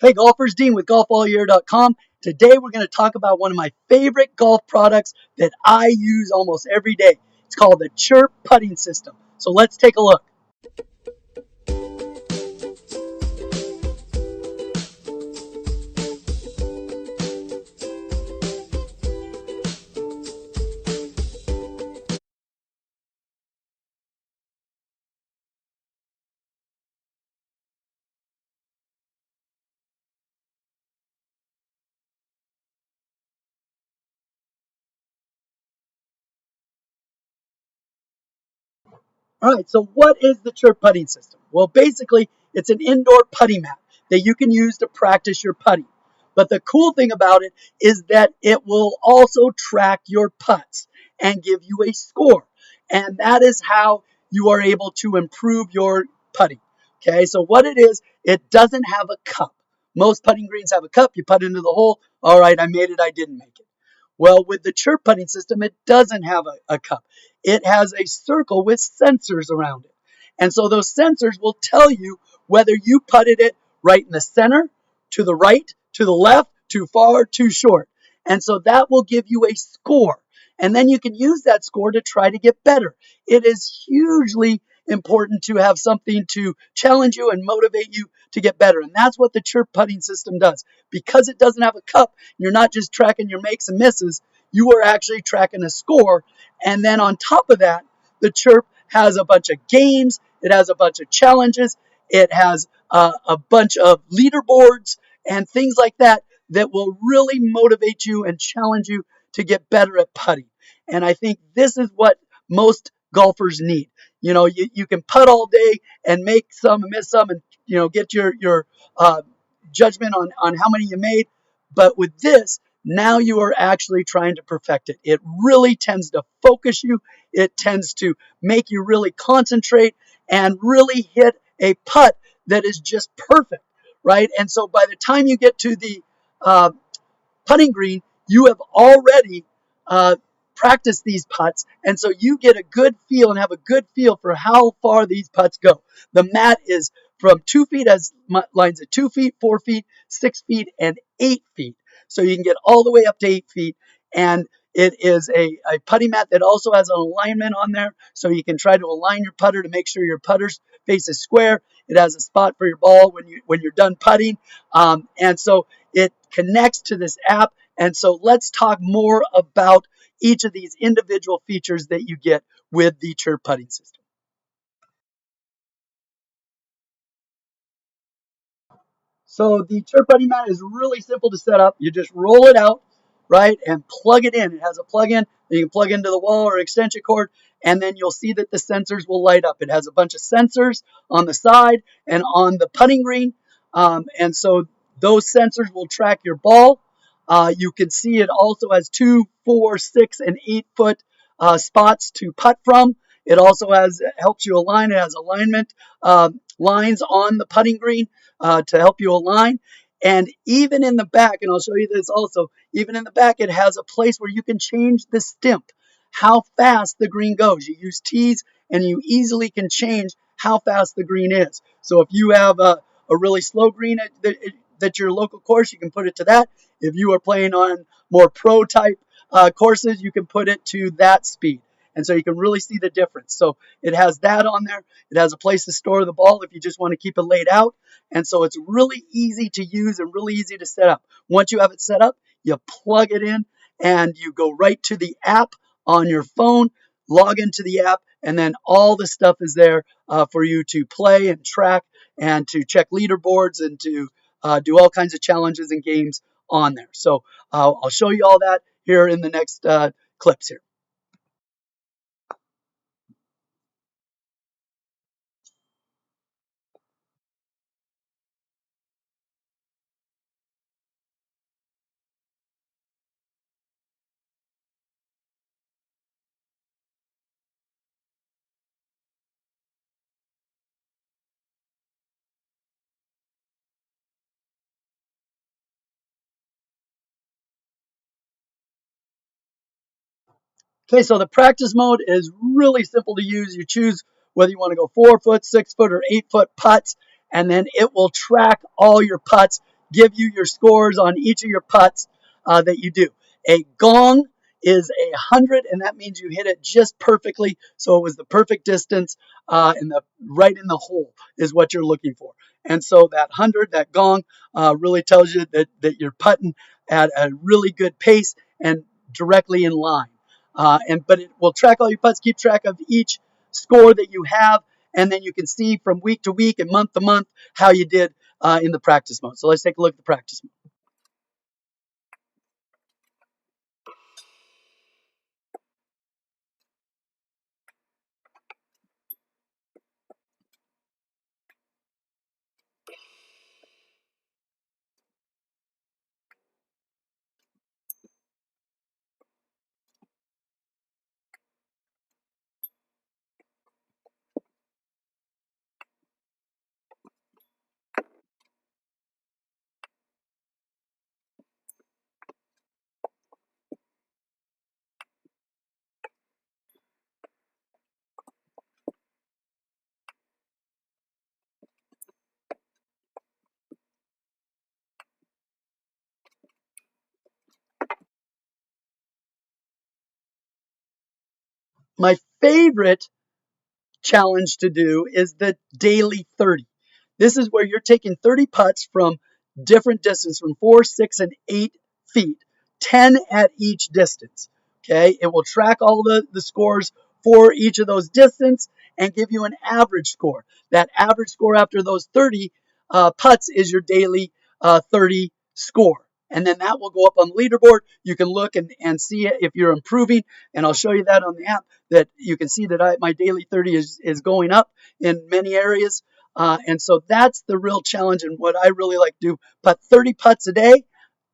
Hey golfers, Dean with golfallyear.com. Today we're going to talk about one of my favorite golf products that I use almost every day. It's called the Chirrp Putting System. So let's take a look. All right, so what is the Chirrp Putting System? Well, basically, it's an indoor putting mat that you can use to practice your putting. But the cool thing about it is that it will also track your putts and give you a score. And that is how you are able to improve your putting. Okay, so what it is, it doesn't have a cup. Most putting greens have a cup. You putt into the hole. All right, I made it, I didn't make it. Well, with the Chirrp Putting System, it doesn't have a cup. It has a circle with sensors around it. And so those sensors will tell you whether you putted it right in the center, to the right, to the left, too far, too short. And so that will give you a score. And then you can use that score to try to get better. It is hugely important to have something to challenge you and motivate you to get better. And that's what the Chirrp Putting System does. Because it doesn't have a cup, you're not just tracking your makes and misses, you are actually tracking a score. And then on top of that, the Chirrp has a bunch of games, it has a bunch of challenges, it has a bunch of leaderboards and things like that that will really motivate you and challenge you to get better at putting. And I think this is what most golfers need. You know, you can putt all day and make some and miss some and, you know, get your judgment on how many you made. But with this, now you are actually trying to perfect it. It really tends to focus you. It tends to make you really concentrate and really hit a putt that is just perfect, right? And so by the time you get to the putting green, you have already practiced these putts, and so you get a good feel and have a good feel for how far these putts go. The mat is from 2 feet, has lines at 2 feet, 4 feet, 6 feet, and 8 feet. So you can get all the way up to 8 feet, and it is a putting mat that also has an alignment on there, so you can try to align your putter to make sure your putter's face is square. It has a spot for your ball when you're done putting, and so it connects to this app. And so let's talk more about each of these individual features that you get with the Chirrp Putting System. So the Chirrp Putting Mat is really simple to set up. You just roll it out, right, and plug it in. It has a plug-in that you can plug into the wall or extension cord, and then you'll see that the sensors will light up. It has a bunch of sensors on the side and on the putting green, and so those sensors will track your ball. You can see it also has 2, 4, 6, and 8 foot spots to putt from. It also helps you align. It has alignment lines on the putting green to help you align. And even in the back, and I'll show you this also, even in the back, it has a place where you can change the stimp, how fast the green goes. You use tees and you easily can change how fast the green is. So if you have a really slow green at your local course, you can put it to that. If you are playing on more pro type courses, you can put it to that speed. And so you can really see the difference. So it has that on there. It has a place to store the ball if you just want to keep it laid out. And so it's really easy to use and really easy to set up. Once you have it set up, you plug it in and you go right to the app on your phone, log into the app, and then all the stuff is there for you to play and track and to check leaderboards and to do all kinds of challenges and games on there. So I'll show you all that here in the next clips here. Okay, so the practice mode is really simple to use. You choose whether you want to go 4 foot, 6 foot, or 8 foot putts, and then it will track all your putts. give you your scores on each of your putts that you do. A gong is 100, and that means you hit it just perfectly. So it was the perfect distance, and right in the hole is what you're looking for. And so that 100, that gong, really tells you that you're putting at a really good pace and directly in line. But it will track all your putts, keep track of each score that you have, and then you can see from week to week and month to month how you did in the practice mode. So let's take a look at the practice mode. My favorite challenge to do is the daily 30. This is where you're taking 30 putts from different distance, from 4, 6, and 8 feet, 10 at each distance. Okay, it will track all the scores for each of those distance and give you an average score. That average score after those 30 putts is your daily 30 score. And then that will go up on the leaderboard. You can look and see if you're improving. And I'll show you that on the app, that you can see that my daily 30 is going up in many areas. And so that's the real challenge, and what I really like to do. Putt 30 putts a day,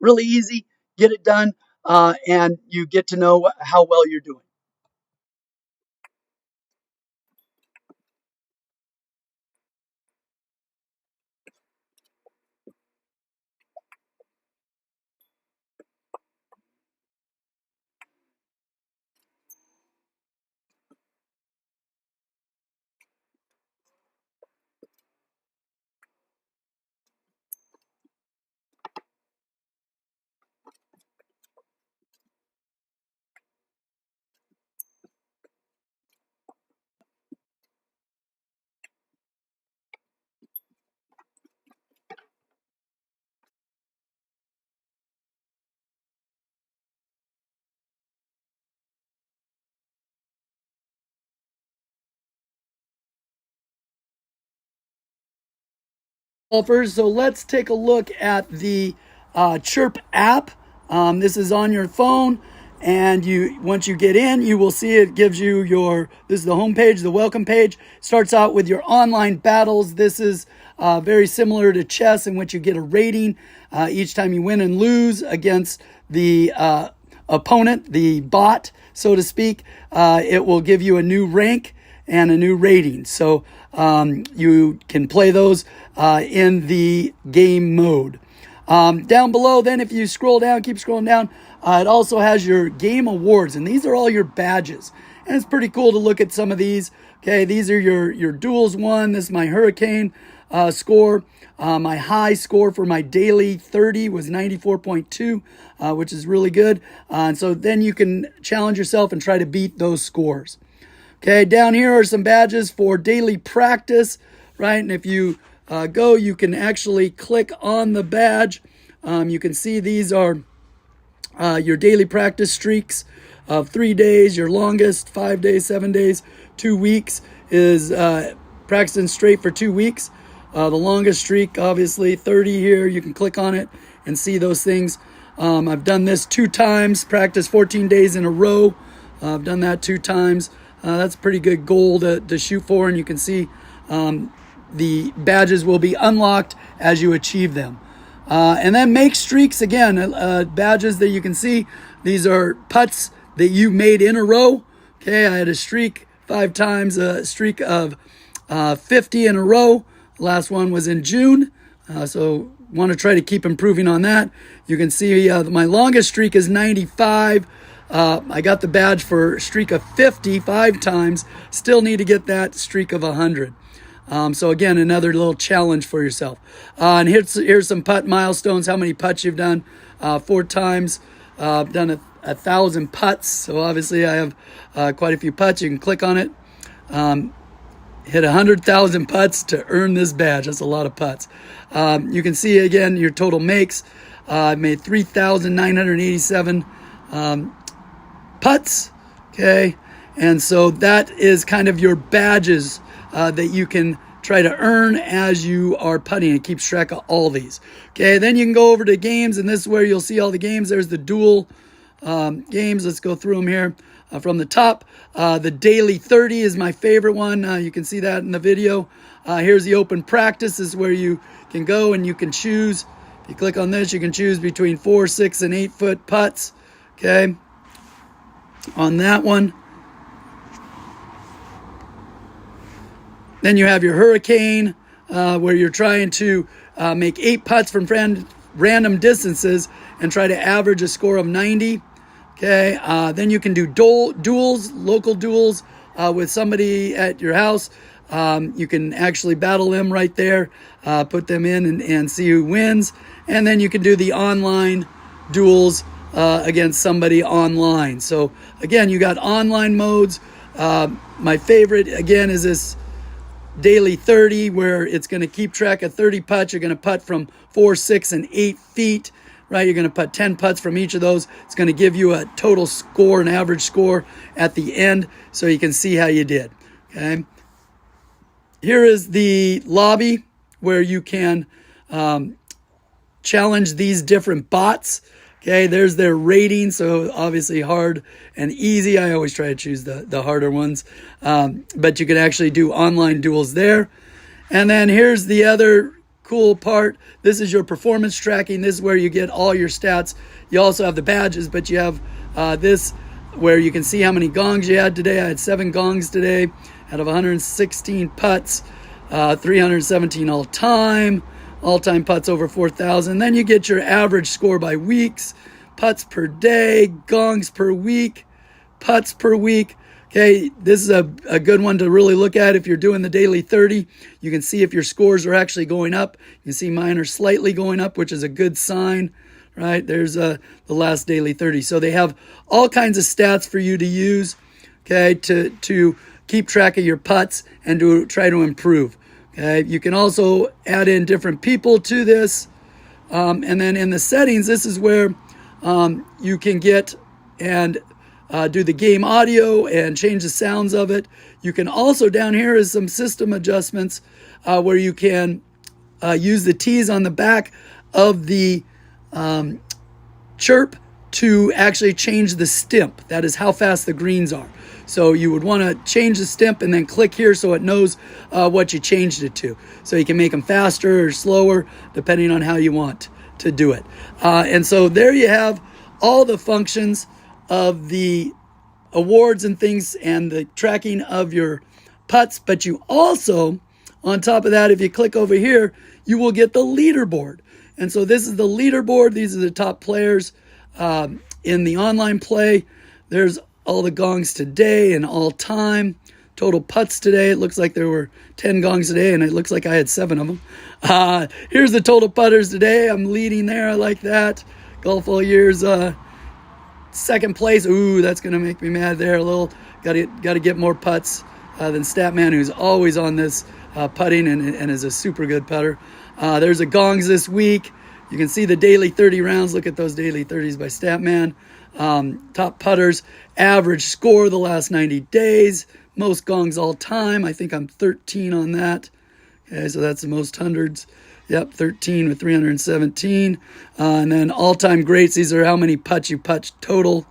really easy, get it done, and you get to know how well you're doing. Golfers, so let's take a look at the Chirp app. This is on your phone, and once you get in, you will see it gives you this is the home page, the welcome page. Starts out with your online battles. This is very similar to chess, in which you get a rating each time you win and lose against the opponent, the bot, so to speak. It will give you a new rank and a new rating. So you can play those in the game mode. Down below, then, if you scroll down, keep scrolling down, it also has your game awards, and these are all your badges. And it's pretty cool to look at some of these. Okay, these are your duels won. This is my hurricane score. My high score for my daily 30 was 94.2, which is really good. And so then you can challenge yourself and try to beat those scores. Okay, down here are some badges for daily practice, right? And if you go, you can actually click on the badge. You can see these are your daily practice streaks of 3 days, your longest 5 days, 7 days, 2 weeks is practicing straight for 2 weeks. The longest streak, obviously, 30 here. You can click on it and see those things. I've done this 2 times, practiced 14 days in a row. I've done that 2 times. That's a pretty good goal to shoot for, and you can see the badges will be unlocked as you achieve them. And then make streaks again, badges that you can see. These are putts that you made in a row. Okay, I had a streak 5 times, a streak of 50 in a row. The last one was in June, so want to try to keep improving on that. You can see my longest streak is 95. I got the badge for streak of 50 5 times. Still need to get that streak of 100. So again, another little challenge for yourself. And here's some putt milestones, how many putts you've done. 4 times. I've done 1,000 putts, so obviously I have quite a few putts. You can click on it. Hit 100,000 putts to earn this badge. That's a lot of putts. You can see again your total makes. I made 3,987 putts. Okay, and so that is kind of your badges that you can try to earn as you are putting. It keeps track of all these. Okay, then you can go over to games, and this is where you'll see all the games. There's the dual games. Let's go through them here from the top. The daily 30 is my favorite one. You can see that in the video. Here's the open practice. This is where you can go and you can choose. If you click on this, you can choose between 4, 6, and 8 foot putts. Okay, on that one. Then you have your hurricane, where you're trying to make 8 putts from random distances and try to average a score of 90. Okay, then you can do duels, local duels with somebody at your house. You can actually battle them right there, put them in and see who wins. And then you can do the online duels against somebody online. So again, you got online modes. My favorite, again, is this daily 30, where it's going to keep track of 30 putts. You're going to putt from 4, 6, and 8 feet, right? You're going to putt 10 putts from each of those. It's going to give you a total score, an average score at the end, so you can see how you did. Okay. Here is the lobby where you can challenge these different bots. Okay, there's their rating, so obviously hard and easy. I always try to choose the harder ones, but you can actually do online duels there. And then here's the other cool part. This is your performance tracking. This is where you get all your stats. You also have the badges, but you have this where you can see how many gongs you had today. I had 7 gongs today out of 116 putts, 317 all-time putts over 4,000. Then you get your average score by weeks, putts per day, gongs per week, putts per week. Okay, this is a good one to really look at if you're doing the daily 30. You can see if your scores are actually going up. You can see mine are slightly going up, which is a good sign, right? There's the last daily 30. So they have all kinds of stats for you to use, okay, to keep track of your putts and to try to improve. Okay, you can also add in different people to this. And then in the settings, this is where you can get and do the game audio and change the sounds of it. You can also, down here is some system adjustments where you can use the T's on the back of the Chirp to actually change the stimp. That is how fast the greens are. So you would want to change the stimp and then click here so it knows what you changed it to. So you can make them faster or slower depending on how you want to do it. And so there you have all the functions of the awards and things and the tracking of your putts. But you also, on top of that, if you click over here, you will get the leaderboard. And so this is the leaderboard. These are the top players in the online play. There's all the gongs today and all time. Total putts today. It looks like there were 10 gongs today, and it looks like I had 7 of them. Here's the total putters today. I'm leading there. I like that. Golf All Year's second place. Ooh, that's going to make me mad there a little. Got to get more putts than Statman, who's always on this putting and is a super good putter. There's a gongs this week. You can see the daily 30 rounds. Look at those daily 30s by Statman. Top putters, average score the last 90 days, most gongs all time. I think I'm 13 on that. Okay, so that's the most hundreds. Yep, 13 with 317. And then all-time greats. These are how many putts you putt total.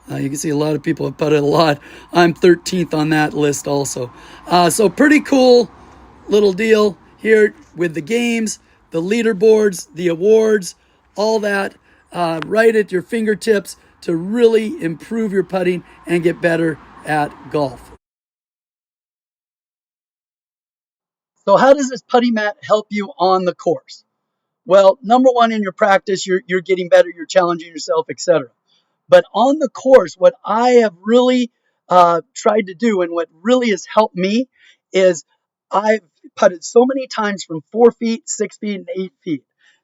You can see a lot of people have putted a lot. I'm 13th on that list also. So pretty cool little deal here with the games, the leaderboards, the awards, all that right at your fingertips to really improve your putting and get better at golf. So how does this putting mat help you on the course? Well, number one, in your practice, you're getting better, you're challenging yourself, etc. But on the course, what I have really tried to do and what really has helped me is I've putted so many times from 4 feet, 6 feet, and 8 feet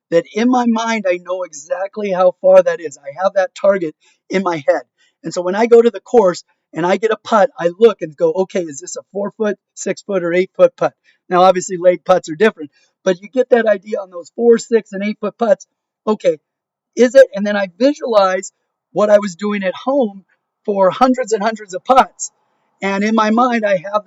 that in my mind, I know exactly how far that is. I have that target in my head. And so when I go to the course and I get a putt, I look and go, okay, is this a 4 foot, 6 foot, or 8 foot putt? Now, obviously, leg putts are different, but you get that idea on those 4, 6, and 8 foot putts. Okay, is it? And then I visualize what I was doing at home for hundreds and hundreds of putts. And in my mind, I have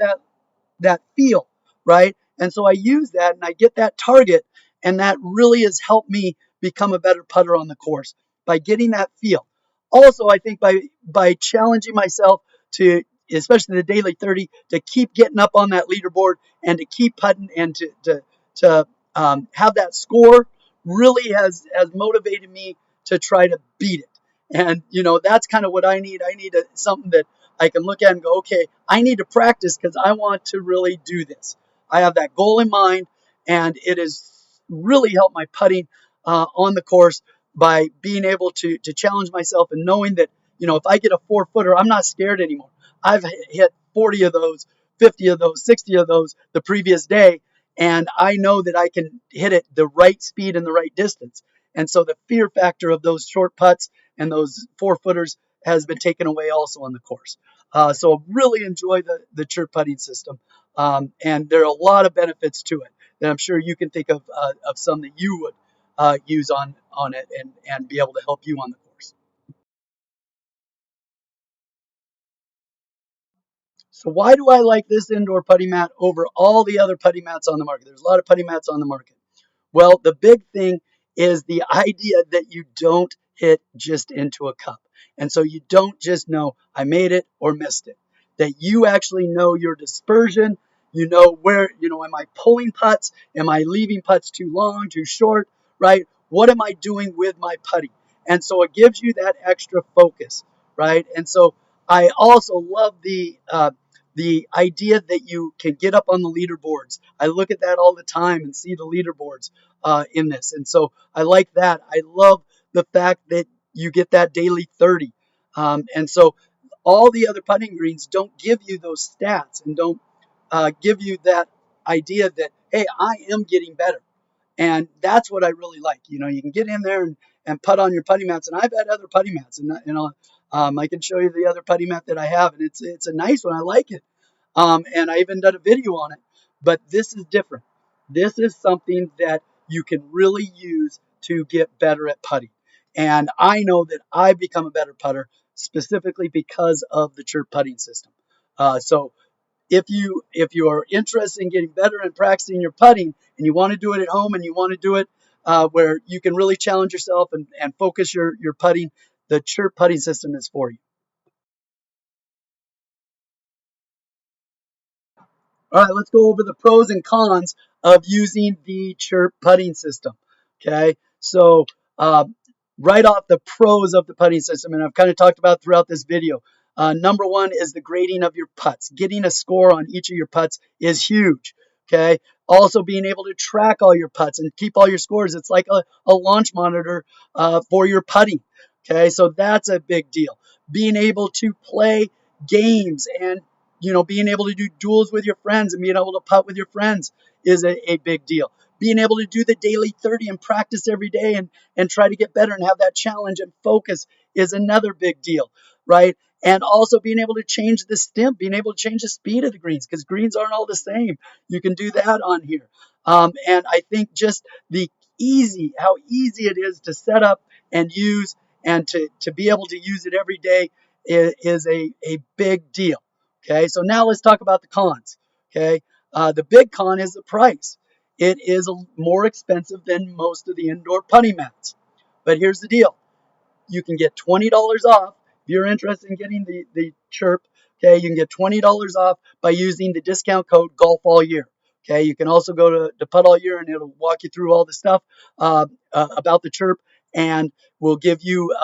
that feel, right? And so I use that and I get that target, and that really has helped me become a better putter on the course by getting that feel. Also, I think by challenging myself to, especially the daily 30, to keep getting up on that leaderboard and to keep putting and to have that score really has motivated me to try to beat it. And that's kind of what I need. I need something that I can look at and go, okay, I need to practice because I want to really do this. I have that goal in mind, and it has really helped my putting on the course by being able to challenge myself and knowing that, if I get a 4 footer, I'm not scared anymore. I've hit 40 of those, 50 of those, 60 of those the previous day, and I know that I can hit it the right speed and the right distance. And so the fear factor of those short putts and those 4 footers has been taken away also on the course. So I really enjoy the chirp putting system. And there are a lot of benefits to it that I'm sure you can think of some that you would use on it and be able to help you on the course. So why do I like this indoor putting mat over all the other putting mats on the market? There's a lot of putting mats on the market. Well, the big thing is the idea that you don't hit just into a cup. And so you don't just know I made it or missed it. That you actually know your dispersion. You know where, am I pulling putts? Am I leaving putts too long, too short, right? What am I doing with my putting? And so it gives you that extra focus, right? And so I also love the idea that you can get up on the leaderboards. I look at that all the time and see the leaderboards in this. And so I like that. I love the fact that you get that daily 30. And so all the other putting greens don't give you those stats and don't give you that idea that, hey, I am getting better. And that's what I really like. You can get in there and putt on your putting mats. And I've had other putting mats, and I can show you the other putting mat that I have, and it's a nice one. I like it. And I even did a video on it. But this is different. This is something that you can really use to get better at putting. And I know that I've become a better putter specifically because of the Chirrp Putting System. So if you are interested in getting better and practicing your putting, and you want to do it at home, and you want to do it where you can really challenge yourself and focus your putting, the Chirrp Putting System is for you. All right, let's go over the pros and cons of using the Chirrp Putting System. Okay, so right off, the pros of the putting system, and I've kind of talked about throughout this video. Number one is the grading of your putts. Getting a score on each of your putts is huge. Okay, also being able to track all your putts and keep all your scores. It's like a launch monitor for your putting. Okay, so that's a big deal. Being able to play games and being able to do duels with your friends and being able to putt with your friends is a big deal. Being able to do the daily 30 and practice every day and try to get better and have that challenge and focus is another big deal, right? And also being able to change the stimp, being able to change the speed of the greens, because greens aren't all the same. You can do that on here. And I think just how easy it is to set up and use, and to be able to use it every day is a big deal. Okay, so now let's talk about the cons. Okay, the big con is the price. It is more expensive than most of the indoor putting mats. But here's the deal. You can get $20 off if you're interested in getting the Chirp. Okay, you can get $20 off by using the discount code Golf All Year. Okay, you can also go to Putt All Year, and it'll walk you through all the stuff about the Chirp, and will give you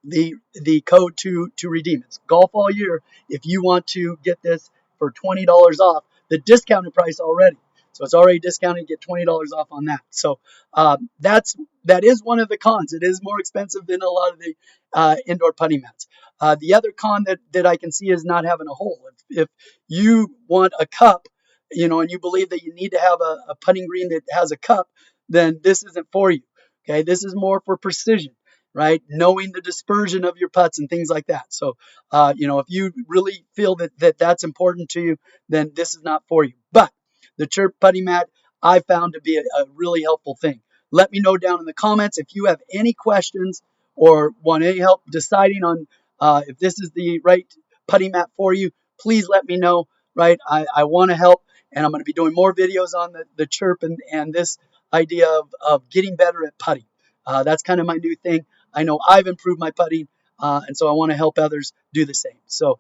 the code to redeem. It's Golf All Year if you want to get this for $20 off the discounted price already. So it's already discounted. Get $20 off on that. So that is one of the cons. It is more expensive than a lot of the indoor putting mats. The other con that I can see is not having a hole. If you want a cup and you believe that you need to have a putting green that has a cup, then this isn't for you. Okay, this is more for precision, right? Knowing the dispersion of your putts and things like that. So, if you really feel that that's important to you, then this is not for you. But the Chirp putting mat I found to be a really helpful thing. Let me know down in the comments if you have any questions or want any help deciding on if this is the right putting mat for you. Please let me know, right? I want to help, and I'm going to be doing more videos on the Chirp and this idea of getting better at putting. That's kind of my new thing. I know I've improved my putting, and so I want to help others do the same. So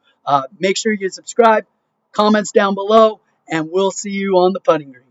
make sure you subscribe, comments down below, and we'll see you on the putting green.